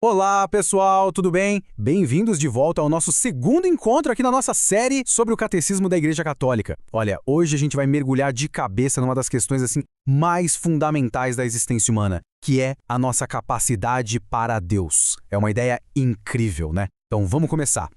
Olá, pessoal, tudo bem? Bem-vindos de volta ao nosso segundo encontro aqui na nossa série sobre o Catecismo da Igreja Católica. Olha, hoje a gente vai mergulhar de cabeça numa das questões assim mais fundamentais da existência humana, que é a nossa capacidade para Deus. É uma ideia incrível, né? Então vamos começar.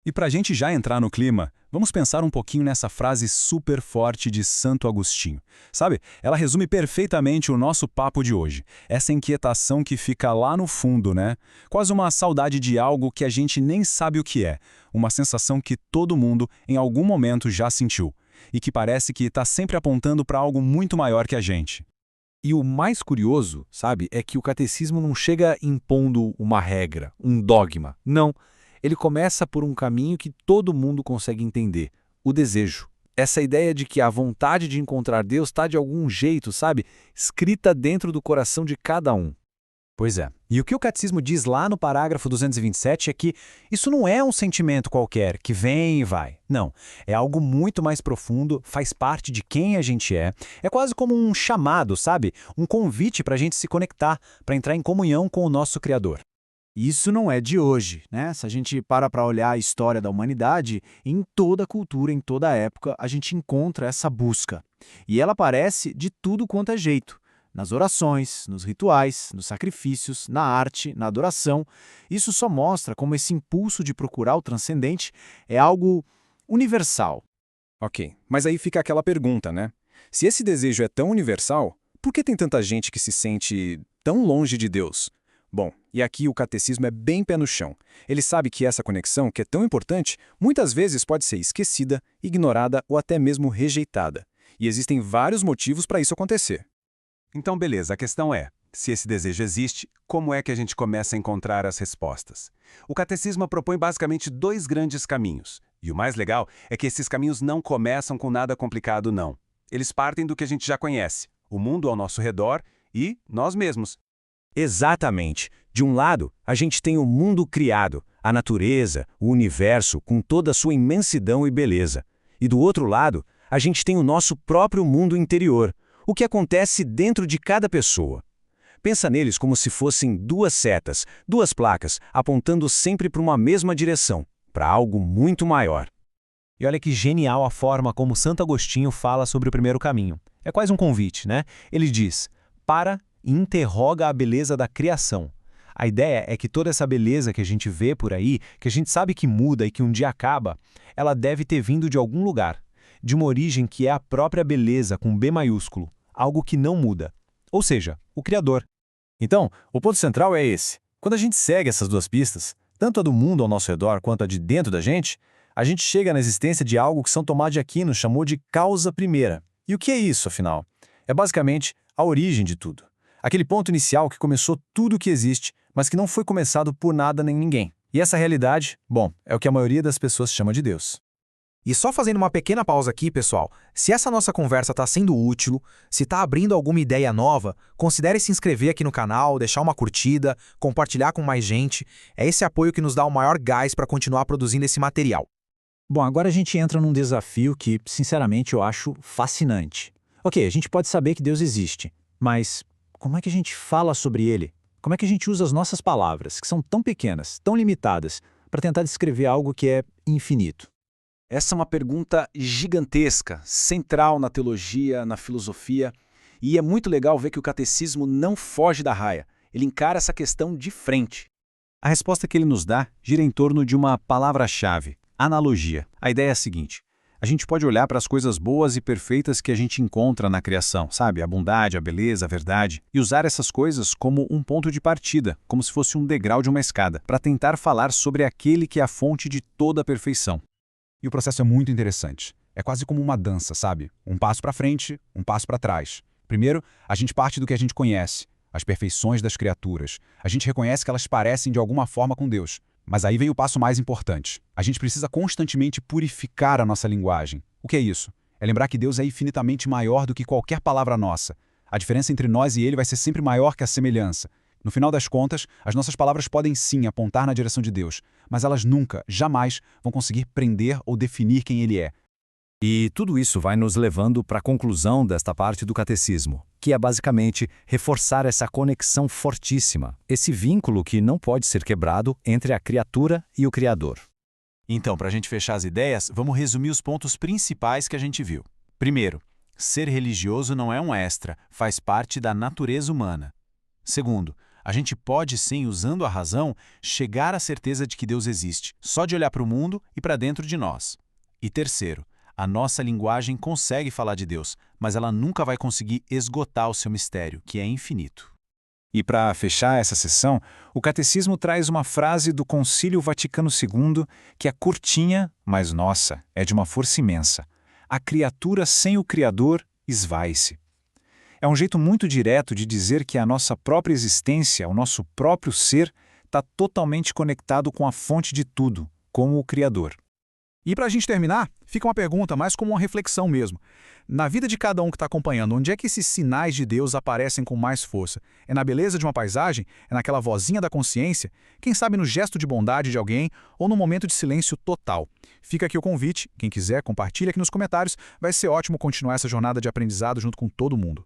E para a gente já entrar no clima, vamos pensar um pouquinho nessa frase super forte de Santo Agostinho. Sabe, ela resume perfeitamente o nosso papo de hoje. Essa inquietação que fica lá no fundo, né? Quase uma saudade de algo que a gente nem sabe o que é. Uma sensação que todo mundo, em algum momento, já sentiu. E que parece que está sempre apontando para algo muito maior que a gente. E o mais curioso, sabe, é que o catecismo não chega impondo uma regra, um dogma. Não. Ele começa por um caminho que todo mundo consegue entender, o desejo. Essa ideia de que a vontade de encontrar Deus está de algum jeito, sabe, escrita dentro do coração de cada um. Pois é. E o que o Catecismo diz lá no parágrafo 227 é que isso não é um sentimento qualquer, que vem e vai. Não. É algo muito mais profundo, faz parte de quem a gente é. É quase como um chamado, sabe? Um convite para a gente se conectar, para entrar em comunhão com o nosso Criador. Isso não é de hoje, né? Se a gente para olhar a história da humanidade, em toda cultura, em toda época, a gente encontra essa busca. E ela aparece de tudo quanto é jeito. Nas orações, nos rituais, nos sacrifícios, na arte, na adoração. Isso só mostra como esse impulso de procurar o transcendente é algo universal. Ok, mas aí fica aquela pergunta, né? Se esse desejo é tão universal, por que tem tanta gente que se sente tão longe de Deus? Bom, e aqui o catecismo é bem pé no chão. Ele sabe que essa conexão, que é tão importante, muitas vezes pode ser esquecida, ignorada ou até mesmo rejeitada. E existem vários motivos para isso acontecer. Então, beleza, a questão é, se esse desejo existe, como é que a gente começa a encontrar as respostas? O catecismo propõe basicamente dois grandes caminhos. E o mais legal é que esses caminhos não começam com nada complicado, não. Eles partem do que a gente já conhece, o mundo ao nosso redor e nós mesmos. Exatamente. De um lado, a gente tem o mundo criado, a natureza, o universo, com toda a sua imensidão e beleza. E do outro lado, a gente tem o nosso próprio mundo interior, o que acontece dentro de cada pessoa. Pensa neles como se fossem duas setas, duas placas, apontando sempre para uma mesma direção, para algo muito maior. E olha que genial a forma como Santo Agostinho fala sobre o primeiro caminho. É quase um convite, né? Ele diz, para e interroga a beleza da criação. A ideia é que toda essa beleza que a gente vê por aí, que a gente sabe que muda e que um dia acaba, ela deve ter vindo de algum lugar, de uma origem que é a própria beleza com B maiúsculo, algo que não muda. Ou seja, o Criador. Então, o ponto central é esse. Quando a gente segue essas duas pistas, tanto a do mundo ao nosso redor quanto a de dentro da gente, a gente chega na existência de algo que São Tomás de Aquino chamou de causa primeira. E o que é isso, afinal? É basicamente a origem de tudo. Aquele ponto inicial que começou tudo o que existe, mas que não foi começado por nada nem ninguém. E essa realidade, bom, é o que a maioria das pessoas chama de Deus. E só fazendo uma pequena pausa aqui, pessoal, se essa nossa conversa está sendo útil, se está abrindo alguma ideia nova, considere se inscrever aqui no canal, deixar uma curtida, compartilhar com mais gente. É esse apoio que nos dá o maior gás para continuar produzindo esse material. Bom, agora a gente entra num desafio que, sinceramente, eu acho fascinante. Ok, a gente pode saber que Deus existe, mas como é que a gente fala sobre ele? Como é que a gente usa as nossas palavras, que são tão pequenas, tão limitadas, para tentar descrever algo que é infinito? Essa é uma pergunta gigantesca, central na teologia, na filosofia, e é muito legal ver que o catecismo não foge da raia. Ele encara essa questão de frente. A resposta que ele nos dá gira em torno de uma palavra-chave, analogia. A ideia é a seguinte: a gente pode olhar para as coisas boas e perfeitas que a gente encontra na criação, sabe? A bondade, a beleza, a verdade, e usar essas coisas como um ponto de partida, como se fosse um degrau de uma escada, para tentar falar sobre aquele que é a fonte de toda a perfeição. E o processo é muito interessante. É quase como uma dança, sabe? Um passo para frente, um passo para trás. Primeiro, a gente parte do que a gente conhece, as perfeições das criaturas. A gente reconhece que elas parecem de alguma forma com Deus. Mas aí vem o passo mais importante. A gente precisa constantemente purificar a nossa linguagem. O que é isso? É lembrar que Deus é infinitamente maior do que qualquer palavra nossa. A diferença entre nós e Ele vai ser sempre maior que a semelhança. No final das contas, as nossas palavras podem sim apontar na direção de Deus, mas elas nunca, jamais, vão conseguir prender ou definir quem Ele é. E tudo isso vai nos levando para a conclusão desta parte do catecismo, que é basicamente reforçar essa conexão fortíssima, esse vínculo que não pode ser quebrado entre a criatura e o Criador. Então, para a gente fechar as ideias, vamos resumir os pontos principais que a gente viu. Primeiro, ser religioso não é um extra, faz parte da natureza humana. Segundo, a gente pode sim, usando a razão, chegar à certeza de que Deus existe, só de olhar para o mundo e para dentro de nós. E terceiro, a nossa linguagem consegue falar de Deus, mas ela nunca vai conseguir esgotar o seu mistério, que é infinito. E para fechar essa sessão, o Catecismo traz uma frase do Concílio Vaticano II que é curtinha, mas nossa, é de uma força imensa. A criatura sem o Criador esvai-se. É um jeito muito direto de dizer que a nossa própria existência, o nosso próprio ser, está totalmente conectado com a fonte de tudo, com o Criador. E para a gente terminar, fica uma pergunta mais como uma reflexão mesmo. Na vida de cada um que está acompanhando, onde é que esses sinais de Deus aparecem com mais força? É na beleza de uma paisagem? É naquela vozinha da consciência? Quem sabe no gesto de bondade de alguém ou no momento de silêncio total? Fica aqui o convite. Quem quiser, compartilha aqui nos comentários. Vai ser ótimo continuar essa jornada de aprendizado junto com todo mundo.